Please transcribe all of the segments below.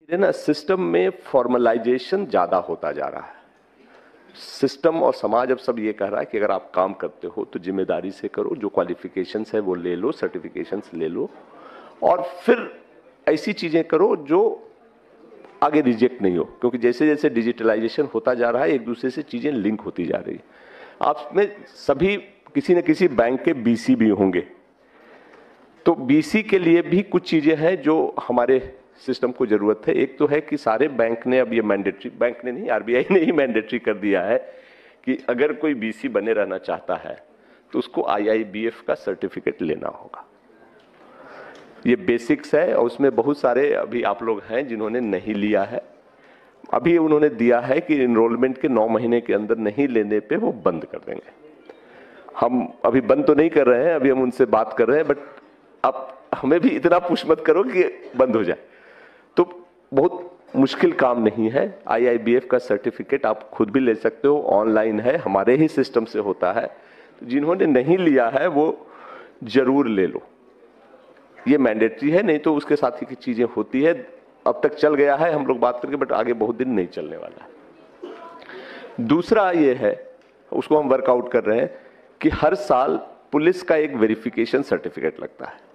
ये ना सिस्टम में फॉर्मलाइजेशन ज्यादा होता जा रहा है। सिस्टम और समाज अब सब ये कह रहा है कि अगर आप काम करते हो तो जिम्मेदारी से करो, जो क्वालिफिकेशंस है वो ले लो, सर्टिफिकेशंस ले लो, और फिर ऐसी चीजें करो जो आगे रिजेक्ट नहीं हो, क्योंकि जैसे जैसे डिजिटलाइजेशन होता जा रहा है एक दूसरे से चीजें लिंक होती जा रही है। आप में सभी किसी न किसी बैंक के बीसी भी होंगे, तो बीसी के लिए भी कुछ चीजें हैं जो हमारे सिस्टम को जरूरत है। एक तो है कि सारे बैंक ने अब ये मैंडेटरी, बैंक ने नहीं, आरबीआई ने ही मैंडेटरी कर दिया है कि अगर कोई बीसी बने रहना चाहता है तो उसको आईआईबीएफ का सर्टिफिकेट लेना होगा। ये बेसिक्स है और उसमें बहुत सारे अभी आप लोग हैं जिन्होंने नहीं लिया है। अभी उन्होंने दिया है कि इनरोलमेंट के 9 महीने के अंदर नहीं लेने पे वो बंद कर देंगे। हम अभी बंद तो नहीं कर रहे हैं, अभी हम उनसे बात कर रहे हैं, बट अब हमें भी इतना पुश मत करो कि बंद हो जाए। तो बहुत मुश्किल काम नहीं है। आईआईबीएफ का सर्टिफिकेट आप खुद भी ले सकते हो, ऑनलाइन है, हमारे ही सिस्टम से होता है। तो जिन्होंने नहीं लिया है वो जरूर ले लो, ये मैंडेटरी है, नहीं तो उसके साथ ही की चीजें होती है। अब तक चल गया है हम लोग बात करके, बट आगे बहुत दिन नहीं चलने वाला है। दूसरा ये है, उसको हम वर्कआउट कर रहे हैं कि हर साल पुलिस का एक वेरिफिकेशन सर्टिफिकेट लगता है,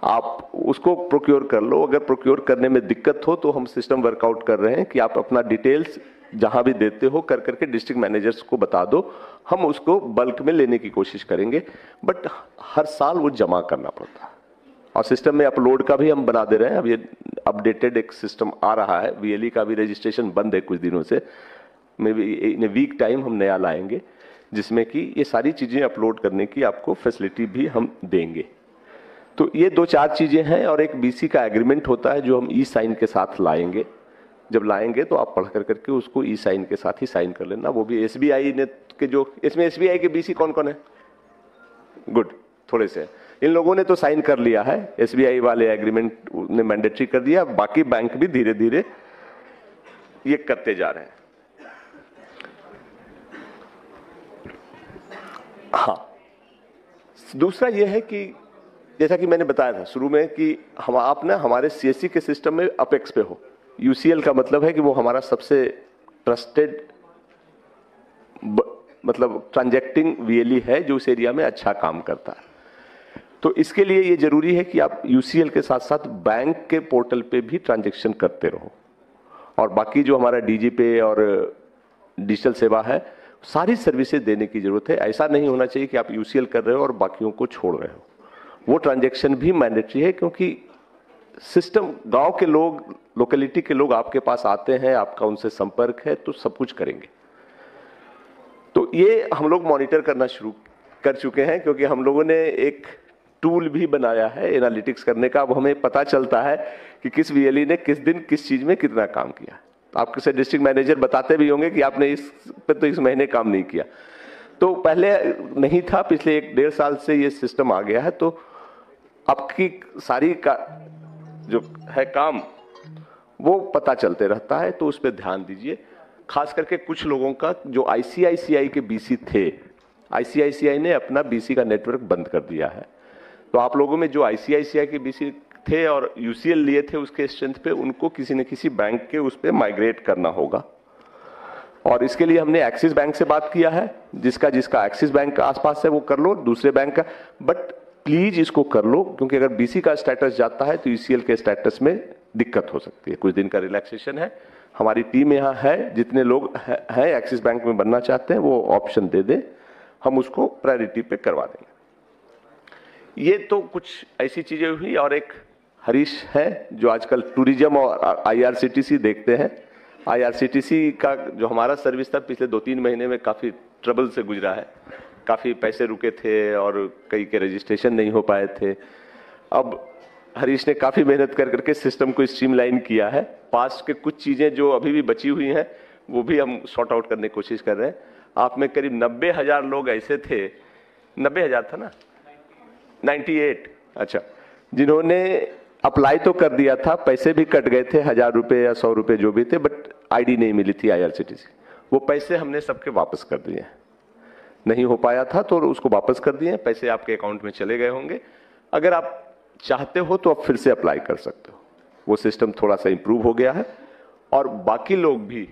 आप उसको प्रोक्योर कर लो। अगर प्रोक्योर करने में दिक्कत हो तो हम सिस्टम वर्कआउट कर रहे हैं कि आप अपना डिटेल्स जहां भी देते हो कर करके डिस्ट्रिक्ट मैनेजर्स को बता दो, हम उसको बल्क में लेने की कोशिश करेंगे, बट हर साल वो जमा करना पड़ता है। और सिस्टम में अपलोड का भी हम बना दे रहे हैं। अब ये अपडेटेड एक सिस्टम आ रहा है, वीएलई का भी रजिस्ट्रेशन बंद है कुछ दिनों से, maybe in a week time हम नया लाएंगे जिसमें कि ये सारी चीजें अपलोड करने की आपको फैसिलिटी भी हम देंगे। तो ये 2-4 चीजें हैं और एक बीसी का एग्रीमेंट होता है जो हम ई साइन के साथ लाएंगे। जब लाएंगे तो आप पढ़ कर करके उसको ई साइन के साथ ही साइन कर लेना। वो भी एसबीआई ने के जो, इसमें एसबीआई के बीसी कौन कौन है? गुड, थोड़े से इन लोगों ने तो साइन कर लिया है, एसबीआई वाले एग्रीमेंट ने मैंडेटरी कर दिया, बाकी बैंक भी धीरे धीरे ये करते जा रहे हैं। हाँ, दूसरा ये है कि जैसा कि मैंने बताया था शुरू में कि हम आप ना हमारे सीएससी के सिस्टम में अपेक्स पे हो। यूसीएल का मतलब है कि वो हमारा सबसे ट्रस्टेड मतलब ट्रांजैक्टिंग वीएलई है जो उस एरिया में अच्छा काम करता है। तो इसके लिए ये जरूरी है कि आप यूसीएल के साथ साथ बैंक के पोर्टल पे भी ट्रांजैक्शन करते रहो, और बाकी जो हमारा डीजी पे और डिजिटल सेवा है सारी सर्विसेज देने की जरूरत है। ऐसा नहीं होना चाहिए कि आप यूसीएल कर रहे हो और बाकियों को छोड़ रहे हो। वो ट्रांजैक्शन भी मैंडेटरी है, क्योंकि सिस्टम, गांव के लोग, लोकेलिटी के लोग आपके पास आते हैं, आपका उनसे संपर्क है तो सब कुछ करेंगे। तो ये हम लोग मॉनिटर करना शुरू कर चुके हैं, क्योंकि हम लोगों ने एक टूल भी बनाया है एनालिटिक्स करने का। अब हमें पता चलता है कि किस वीएलई ने किस दिन किस चीज में कितना काम किया। आपके से डिस्ट्रिक्ट मैनेजर बताते भी होंगे कि आपने इस पे तो इस महीने काम नहीं किया। तो पहले नहीं था, पिछले 1-1.5 साल से ये सिस्टम आ गया है। तो आपकी सारी का जो है काम वो पता चलते रहता है, तो उस पर ध्यान दीजिए। खास करके कुछ लोगों का जो आईसीआईसीआई के बीसी थे, आईसीआईसीआई ने अपना बीसी का नेटवर्क बंद कर दिया है। तो आप लोगों में जो आईसीआईसीआई के बीसी थे और यूसीएल लिए थे उसके स्ट्रेंथ पे, उनको किसी न किसी बैंक के उस पे माइग्रेट करना होगा। और इसके लिए हमने एक्सिस बैंक से बात किया है, जिसका जिसका एक्सिस बैंक का आसपास है वो कर लो, दूसरे बैंक का, बट प्लीज इसको कर लो, क्योंकि अगर बीसी का स्टेटस जाता है तो यूसीएल के स्टेटस में दिक्कत हो सकती है। कुछ दिन का रिलैक्सेशन है, हमारी टीम यहाँ है, जितने लोग हैं एक्सिस बैंक में बनना चाहते हैं वो ऑप्शन दे दें, हम उसको प्रायोरिटी पे करवा देंगे। ये तो कुछ ऐसी चीजें हुई। और एक हरीश है जो आजकल टूरिज्म और आईआरसीटीसी देखते हैं। आईआरसीटीसी का जो हमारा सर्विस था पिछले 2-3 महीने में काफी ट्रबल से गुजरा है, काफी पैसे रुके थे और कई के रजिस्ट्रेशन नहीं हो पाए थे। अब हरीश ने काफी मेहनत कर करके सिस्टम को स्ट्रीमलाइन किया है। पास्ट के कुछ चीजें जो अभी भी बची हुई हैं वो भी हम सॉर्ट आउट करने की कोशिश कर रहे हैं। आप में करीब 90,000 लोग ऐसे थे, 90,000 था ना, 98, अच्छा, जिन्होंने अप्लाई तो कर दिया था, पैसे भी कट गए थे, 1000 रुपए या 100 रुपए जो भी थे, बट आईडी नहीं मिली थी आईआरसीटीसी। वो पैसे हमने सबके वापस कर दिए। नहीं हो पाया था तो उसको वापस कर दिए, पैसे आपके अकाउंट में चले गए होंगे। अगर आप चाहते हो तो आप फिर से अप्लाई कर सकते हो। वो सिस्टम थोड़ा सा इंप्रूव हो गया है और बाकी लोग भी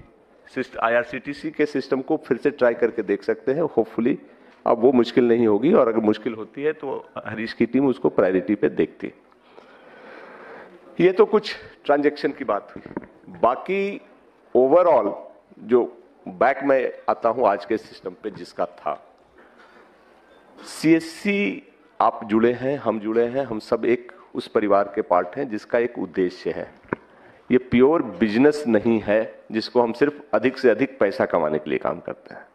IRCTC के सिस्टम को फिर से ट्राई करके देख सकते हैं। होपफुली अब वो मुश्किल नहीं होगी, और अगर मुश्किल होती है तो हरीश की टीम उसको प्रायोरिटी पे देखती है। ये तो कुछ ट्रांजैक्शन की बात हुई। बाकी ओवरऑल जो बैक में आता हूं आज के सिस्टम पे जिसका था, CSC आप जुड़े हैं, हम जुड़े हैं, हम सब एक उस परिवार के पार्ट हैं जिसका एक उद्देश्य है। ये प्योर बिजनेस नहीं है जिसको हम सिर्फ अधिक से अधिक पैसा कमाने के लिए काम करते हैं।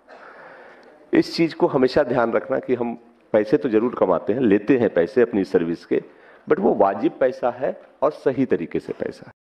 इस चीज को हमेशा ध्यान रखना कि हम पैसे तो जरूर कमाते हैं, लेते हैं पैसे अपनी सर्विस के, बट वो वाजिब पैसा है और सही तरीके से पैसा है।